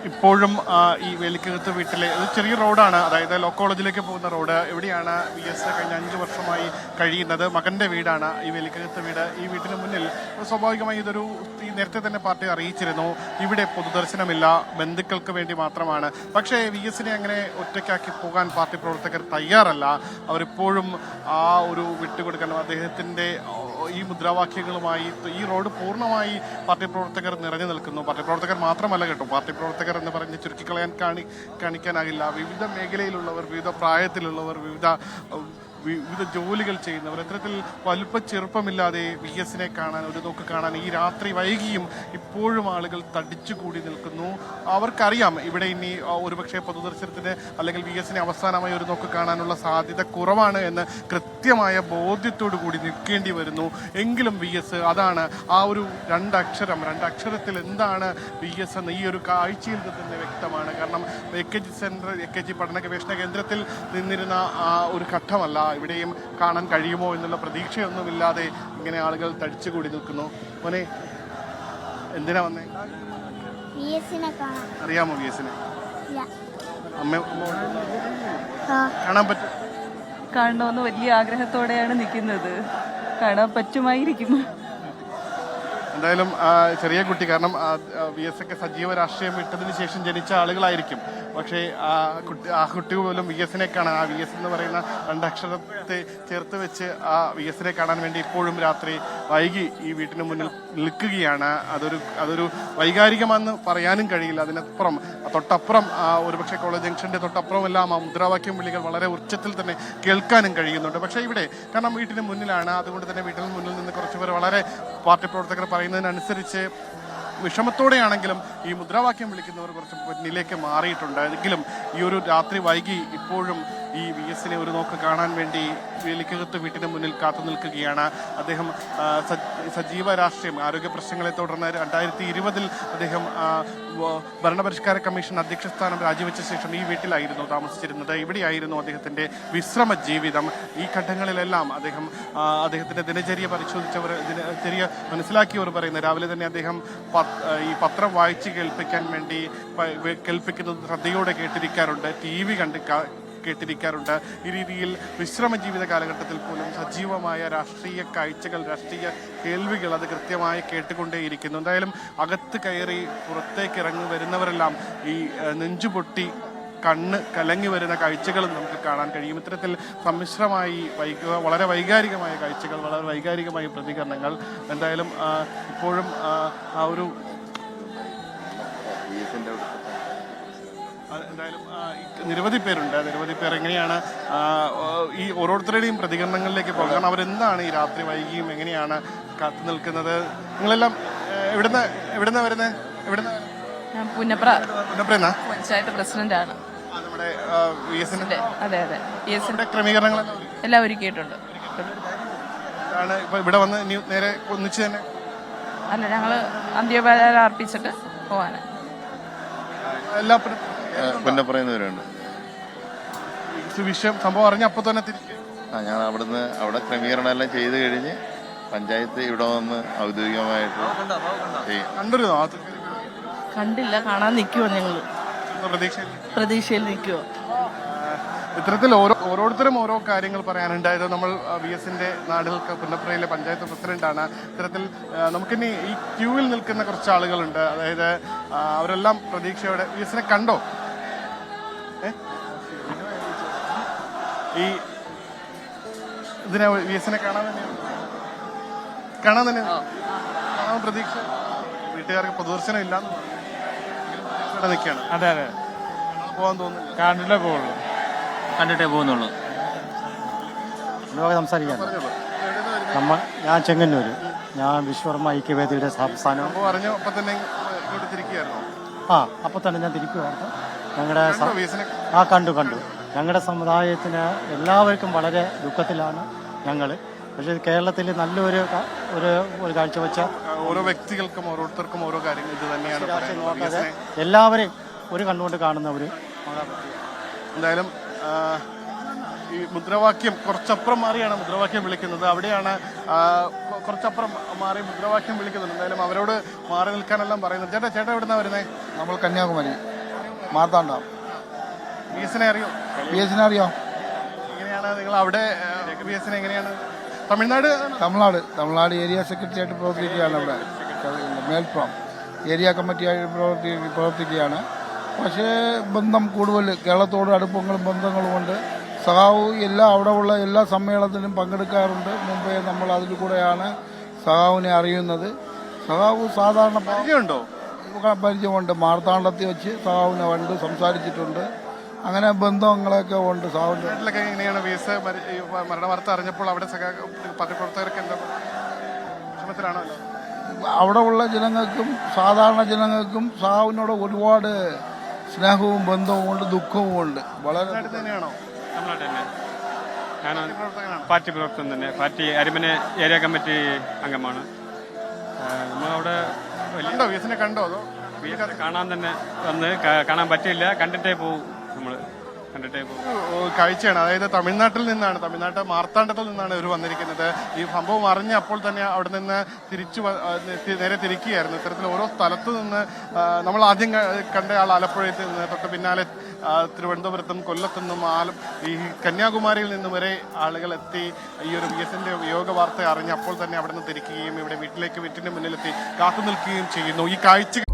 ഇപ്പോഴും ഈ വേലിക്കകത്ത് വീട്ടിലെ ഒരു ചെറിയ റോഡാണ്, അതായത് ലോ കോളേജിലേക്ക് പോകുന്ന റോഡ്. ഇവിടെയാണ് VS കഴിഞ്ഞ 5 വർഷമായി കഴിയുന്നത്. മകൻ്റെ വീടാണ് ഈ വേലിക്കകത്ത് വീട്. ഈ വീട്ടിന് മുന്നിൽ സ്വാഭാവികമായി ഇതൊരു നേരത്തെ തന്നെ പാർട്ടി അറിയിച്ചിരുന്നു, ഇവിടെ പൊതുദർശനമില്ല, ബന്ധുക്കൾക്ക് വേണ്ടി മാത്രമാണ്. പക്ഷേ VSനെ അങ്ങനെ ഒറ്റയ്ക്കാക്കി പോകാൻ പാർട്ടി പ്രവർത്തകർ തയ്യാറല്ല. അവരിപ്പോഴും ആ ഒരു വിട്ടുകൊടുക്കാൻ അദ്ദേഹത്തിൻ്റെ ഈ മുദ്രാവാക്യങ്ങളുമായി ഈ റോഡ് പൂർണ്ണമായി പാർട്ടി പ്രവർത്തകർ നിറഞ്ഞു നിൽക്കുന്നു. പാർട്ടി പ്രവർത്തകർ മാത്രമല്ല കേട്ടോ, പാർട്ടി പ്രവർത്തകർ എന്ന് പറഞ്ഞ് ചുരുക്കിക്കളയാൻ കാണിക്കാനാകില്ല. വിവിധ മേഖലയിലുള്ളവർ, വിവിധ പ്രായത്തിലുള്ളവർ, വിവിധ ജോലികൾ ചെയ്യുന്നവർ, ഇത്തരത്തിൽ വലുപ്പ ചെറുപ്പമില്ലാതെ VSനെ കാണാൻ, ഒരു നോക്ക് കാണാൻ ഈ രാത്രി വൈകിയും ഇപ്പോഴും ആളുകൾ തടിച്ചുകൂടി നിൽക്കുന്നു. അവർക്കറിയാം ഇവിടെ ഇനി ഒരുപക്ഷെ പൊതുദർശനത്തിന് അല്ലെങ്കിൽ VSനെ അവസാനമായി ഒരു നോക്ക് കാണാനുള്ള സാധ്യത കുറവാണ് എന്ന് കൃത്യമായ ബോധ്യത്തോടു കൂടി നിൽക്കേണ്ടി വരുന്നു. എങ്കിലും VS അതാണ് ആ ഒരു രണ്ടക്ഷരത്തിൽ എന്താണ് VS എന്ന് ഈ ഒരു കാഴ്ചയിൽ തന്നെ വ്യക്തമാണ്. കാരണം AKG പഠന ഗവേഷണ കേന്ദ്രത്തിൽ നിന്നിരുന്ന ആ ഒരു ഘട്ടമല്ല ഇവിടെയും കാണാൻ കഴിയുമോ എന്നുള്ള പ്രതീക്ഷയൊന്നുമില്ലാതെ ഇങ്ങനെ ആളുകൾ തടിച്ചുകൂടി നിൽക്കുന്നു. മോനെ, എന്തിനാ വന്നേ? അറിയാമോ VSനെ? അമ്മ കാണാൻ പറ്റും? കാണണമെന്ന് വലിയ ആഗ്രഹത്തോടെയാണ് നിൽക്കുന്നത്. കാണാൻ പറ്റുമായിരിക്കും. എന്തായാലും ചെറിയ കുട്ടി, കാരണം VS ഒക്കെ സജീവ രാഷ്ട്രീയം വിട്ടതിന് ശേഷം ജനിച്ച ആളുകളായിരിക്കും. പക്ഷേ ആ കുട്ടി പോലും VSനെ കാണാൻ, ആ VS എന്ന് പറയുന്ന രണ്ടക്ഷരത്തെ ചേർത്ത് വെച്ച് ആ VSനെ കാണാൻ വേണ്ടി ഇപ്പോഴും രാത്രി വൈകി ഈ വീട്ടിന് മുന്നിൽ നിൽക്കുകയാണ്. അതൊരു വൈകാരികമെന്ന് പറയാനും കഴിയില്ല. അതിനപ്പുറം തൊട്ടപ്പുറം ഒരുപക്ഷെ കോളേജ് ജംഗ്ഷന്റെ തൊട്ടപ്പുറമെല്ലാം ആ മുദ്രാവാക്യം വിളികൾ വളരെ ഉച്ചത്തിൽ തന്നെ കേൾക്കാനും കഴിയുന്നുണ്ട്. പക്ഷേ ഇവിടെ കാരണം വീട്ടിന് മുന്നിലാണ്, അതുകൊണ്ട് തന്നെ വീട്ടിന് മുന്നിൽ നിന്ന് കുറച്ചുപേർ വളരെ പാർട്ടി പ്രവർത്തകർ പറയുന്നതിനനുസരിച്ച് വിഷമത്തോടെയാണെങ്കിലും ഈ മുദ്രാവാക്യം വിളിക്കുന്നവർ കുറച്ച് മുന്നിലേക്ക് മാറിയിട്ടുണ്ട്. എങ്കിലും ഈ ഒരു രാത്രി വൈകി ഇപ്പോഴും ഈ VSനെ ഒരു നോക്ക് കാണാൻ വേണ്ടി വേലിക്കകത്ത് വീട്ടിന് മുന്നിൽ കാത്തു നിൽക്കുകയാണ്. അദ്ദേഹം സജീവ രാഷ്ട്രീയം, ആരോഗ്യ പ്രശ്നങ്ങളെ തുടർന്ന് 2020 അദ്ദേഹം ഭരണപരിഷ്കാര കമ്മീഷൻ അധ്യക്ഷ സ്ഥാനം രാജിവെച്ച ശേഷം ഈ വീട്ടിലായിരുന്നു താമസിച്ചിരുന്നത്. ഇവിടെയായിരുന്നു അദ്ദേഹത്തിൻ്റെ വിശ്രമ ജീവിതം. ഈ ഘട്ടങ്ങളിലെല്ലാം അദ്ദേഹത്തിൻ്റെ ദിനചര്യ പരിശോധിച്ചവർ, ദിനചര്യ മനസ്സിലാക്കിയവർ പറയുന്നത് രാവിലെ തന്നെ അദ്ദേഹം ഈ പത്രം വായിച്ച് കേൾപ്പിക്കുന്നത് ശ്രദ്ധയോടെ കേട്ടിരിക്കാറുണ്ട്, TV കേട്ടിരിക്കാറുണ്ട്. ഈ രീതിയിൽ വിശ്രമ ജീവിത കാലഘട്ടത്തിൽ പോലും സജീവമായ രാഷ്ട്രീയ കാഴ്ചകൾ, രാഷ്ട്രീയ കേൾവികൾ അത് കൃത്യമായി കേട്ടുകൊണ്ടേയിരിക്കുന്നു. എന്തായാലും അകത്ത് കയറി പുറത്തേക്ക് ഇറങ്ങി വരുന്നവരെല്ലാം ഈ നെഞ്ചുപൊട്ടി കണ്ണ് കലങ്ങി വരുന്ന കാഴ്ചകളും നമുക്ക് കാണാൻ കഴിയും. ഇത്തരത്തിൽ സമ്മിശ്രമായി വളരെ വൈകാരികമായ കാഴ്ചകൾ, വളരെ വൈകാരികമായ പ്രതികരണങ്ങൾ. എന്തായാലും ഇപ്പോഴും ആ ഒരു എന്തായാലും നിരവധി പേരുണ്ട്. നിരവധി പേർ എങ്ങനെയാണ് ഈ ഓരോരുത്തരുടെയും പ്രതികരണങ്ങളിലേക്ക് പോകുക, കാരണം അവരെന്താണ് ഈ രാത്രി വൈകിയും എങ്ങനെയാണ് കാത്തു നിൽക്കുന്നത്? നിങ്ങളെല്ലാം എവിടുന്ന വരുന്നത്? പുന്നപ്രയെന്നാ? പഞ്ചായത്ത് പ്രസിഡന്റാണ്. നമ്മുടെ VSന്റെ അതെ VSന്റെ ക്രമീകരണങ്ങൾ എല്ലാം ഒരുക്കിയിട്ടുണ്ട്. ഇപ്പൊ ഇവിടെ വന്ന് നേരെ ഒന്നിച്ച് തന്നെ അല്ല, ഞങ്ങള് അന്ത്യോപചാരം അർപ്പിച്ചിട്ട് പോവാന് എല്ലാ പുന്നപ്പറയുന്നവരുണ്ട്. വിഷയം സംഭവം അറിഞ്ഞ അപ്പൊ തന്നെ ഞങ്ങൾ അവിടെ ക്രമീകരണം എല്ലാം ചെയ്ത് കഴിഞ്ഞ് പഞ്ചായത്ത് ഇവിടെ വന്ന് ഔദ്യോഗികമായിട്ട് കണ്ടില്ല, കാണാൻ നിൽക്കുവോ? ഞങ്ങള് പ്രതീക്ഷയിൽ നിൽക്കുവോ? ഇത്തരത്തിൽ ഓരോരുത്തരും ഓരോ കാര്യങ്ങൾ പറയാനുണ്ടായത്. നമ്മൾ VSന്റെ നാടുകൾക്ക് പുന്നപ്രയിലെ പഞ്ചായത്ത് പ്രസിഡന്റാണ്. ഇത്തരത്തിൽ നമുക്കിനി ഈ ക്യൂവിൽ നിൽക്കുന്ന കുറച്ച് ആളുകളുണ്ട്. അതായത് അവരെല്ലാം പ്രതീക്ഷയോടെ VSനെ കണ്ടോ? ഈ ഇതിനെ VSനെ കാണാൻ തന്നെ പ്രതീക്ഷ. വീട്ടുകാർക്ക് പൊതുദർശനം ഇല്ലാന്ന് നിൽക്കുകയാണ്. അതെ പോകാൻ തോന്നുന്നു. കണ്ടിട്ടേ പോകുന്നുള്ളൂ. സംസാരിക്കാൻ ഞാൻ ചെങ്ങന്നൂർ, ഞാൻ വിശ്വകർമ്മ ഐക്യവേദിയുടെ സംസ്ഥാനം. അപ്പം തന്നെ ഞാൻ തിരിക്കുമായിരുന്നു. ഞങ്ങളുടെ കണ്ടു. ഞങ്ങളുടെ സമുദായത്തിന് എല്ലാവർക്കും വളരെ ദുഃഖത്തിലാണ് ഞങ്ങൾ. പക്ഷേ കേരളത്തിൽ നല്ലൊരു ഒരു കാഴ്ചവെച്ച ഓരോ വ്യക്തികൾക്കും ഓരോരുത്തർക്കും ഓരോ കാര്യങ്ങൾ ഇത് തന്നെയാണ്. എല്ലാവരെയും ഒരു കണ്ണുകൊണ്ട് കാണുന്ന ഒരു എന്തായാലും ഈ മുദ്രാവാക്യം കുറച്ചപ്പുറം മാറിയാണ് മുദ്രാവാക്യം വിളിക്കുന്നത്. അവിടെയാണ് കുറച്ചപ്പുറം മാറി മുദ്രാവാക്യം വിളിക്കുന്നുണ്ട്. എന്തായാലും അവരോട് മാറി നിൽക്കാനെല്ലാം പറയുന്നത്. ചേട്ടാ എവിടുന്നാ വരുന്നത്? നമ്മൾ കന്യാകുമാരി. മാർത്താണ്ഡം. വി എസിനെ അറിയോ? വി എസിനെ അറിയാം. എങ്ങനെയാണ് നിങ്ങൾ അവിടെ വി എസിനെ എങ്ങനെയാണ്? തമിഴ്നാട് തമിഴ്നാട് ഏരിയ സെക്രട്ടറി ആയിട്ട് പ്രവർത്തിക്കുകയാണ്. ഇവിടെ മേൽപ്പുറം ഏരിയ കമ്മിറ്റിയായിട്ട് പ്രവർത്തിക്കുകയാണ്. പക്ഷേ ബന്ധം കൂടുതൽ കേരളത്തോട് അടുപ്പങ്ങളും ബന്ധങ്ങളും കൊണ്ട് സഖാവ് അവിടെ ഉള്ള എല്ലാ സമ്മേളനത്തിനും പങ്കെടുക്കാറുണ്ട്. മുമ്പേ നമ്മൾ അതിൽ കൂടെയാണ് സഖാവിനെ അറിയുന്നത്. സഖാവ് സാധാരണ പരിചയമുണ്ടോ? പരിചയമുണ്ട്. മാർത്താണ്ഡത്തിൽ വെച്ച് സഖാവിനെ കണ്ട് സംസാരിച്ചിട്ടുണ്ട്. അങ്ങനെ ബന്ധങ്ങളൊക്കെ ഉണ്ട്. സഖാവിൻ്റെ നാട്ടിലൊക്കെ എങ്ങനെയാണ് വി എസ് മരണ വാർത്ത അറിഞ്ഞപ്പോൾ അവിടെ പ്രവർത്തകർക്ക് എന്താ വിഷമത്തിലാണോ? അവിടെ ഉള്ള ജനങ്ങൾക്കും സാധാരണ ജനങ്ങൾക്കും സഖാവിനോട് ഒരുപാട് സ്നേഹവും ബന്ധവും ഉണ്ട്, ദുഃഖവും ഉണ്ട്. വളരെ തന്നെയാണോ? തമിഴ്നാട് തന്നെ. ഞാൻ പാർട്ടി പ്രവർത്തനം തന്നെ. പാർട്ടി അരിമനെ ഏരിയ കമ്മിറ്റി അംഗമാണ്. നമ്മളവിടെ കണ്ടോ വി എസിനെ കണ്ടോ? അതോ കാണാൻ തന്നെ വന്ന് കാണാൻ പറ്റില്ല. കണ്ടിട്ടേ പോകും. നമ്മൾ കണ്ടിട്ടേ പോകും. കാഴ്ചയാണ്. അതായത് തമിഴ്നാട്ട് മാർത്താണ്ഡത്തിൽ നിന്നാണ് ഇവർ വന്നിരിക്കുന്നത്. ഈ സംഭവം അറിഞ്ഞ അപ്പോൾ തന്നെ അവിടെ നിന്ന് നേരെ തിരിക്കുകയായിരുന്നു. ഇത്തരത്തിൽ ഓരോ സ്ഥലത്തു നിന്ന് നമ്മൾ ആദ്യം കണ്ട ആൾ ആലപ്പുഴയിൽ നിന്ന്, തൊട്ട് പിന്നാലെ തിരുവനന്തപുരത്തും കൊല്ലത്തുനിന്നും ഈ കന്യാകുമാരിയിൽ നിന്നും വരെ ആളുകൾ എത്തി ഈ ഒരു വി എസിന്റെ വിയോഗ വാർത്ത അറിഞ്ഞ് അപ്പോൾ തന്നെ അവിടെ നിന്ന് തിരിക്കുകയും ഇവിടെ വീട്ടിന് മുന്നിലെത്തി കാത്തു നിൽക്കുകയും ചെയ്യുന്നു. ഈ കാഴ്ച